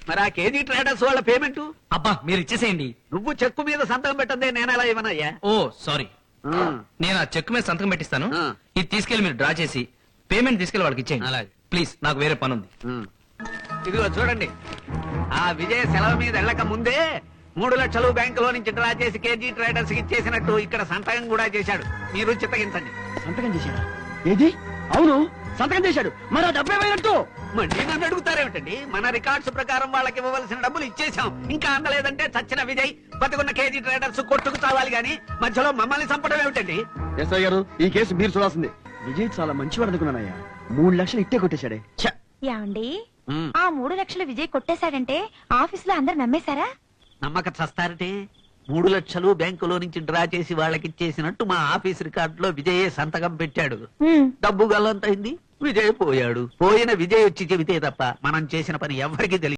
మరి ఆ KG traders వాళ్ళ పేమెంట్ అబ్బా మీరు ఇచ్చేసేయండి. నువ్వు చెక్కు మీద సంతకం పెట్టండి, నేను ఎలా ఇవ్వనయ్యా? ఓ సారీ, నేను ఆ చెక్ మీద సంతకం పెట్టిస్తాను. ఆ. ఇది తీసుకెళ్లి మీరు డ్రా చేసి పేమెంట్ తీసుకెళ్లి వాళ్ళకి ఇచ్చేయండి. అలాగే. ప్లీజ్, నాకు వేరే పని ఉంది. ఇదిగో చూడండి, ఆ విజయ్ సెలవు మీద వెళ్ళక ముందే 3 లక్షలు బ్యాంకులో నుంచి డ్రా చేసి కేజీ ట్రేడర్స్ కి ఇచ్చేసినట్టు ఇక్కడ సంతకం కూడా చేశాడు. మీరు చిత్తగించండి. సంతకం చేశాడా? ఏది? అవును, సంతకం చేశాడు. మరి ఆ డబ్బు ఏమైనట్టు? మళ్ళీ నన్ను అడుగుతారేమిటండి? మన రికార్డ్స్ ప్రకారం వాళ్ళకి ఇవ్వవలసిన డబ్బులు ఇచ్చేసాం. ఇంకా అందలేదంటే చచ్చిన విజయ్ బతుకున్న కేజీ ట్రేడర్స్ కొట్టుకు చావాలి గాని మధ్యలో మమ్మల్ని చంపడం ఏమిటండి? ఎస్ఐ గారు, ఈ కేసు మీరు చూడాల్సిందే. విజయ్ చాలా మంచివాడు అనుకున్నానయ్యా. 3 లక్షలు ఇట్టే కొట్టేశాడే. ఛ! ఏమండి, ఆ 3 లక్షలు విజయ్ కొట్టేశాడంటే ఆఫీసులో అందరు నమ్మేశారా? నమ్మక చస్తారటే. 3 లక్షలు బ్యాంకులో నుంచి డ్రా చేసి వాళ్ళకి ఇచ్చేసినట్టు మా ఆఫీస్ రికార్డులో విజయ్ సంతకం పెట్టాడు. డబ్బు గల్లంతైంది, విజయ్ పోయాడు. పోయిన విజయ్ వచ్చి చెబితే తప్ప మనం చేసిన పని ఎవ్వరికీ తెలియదు.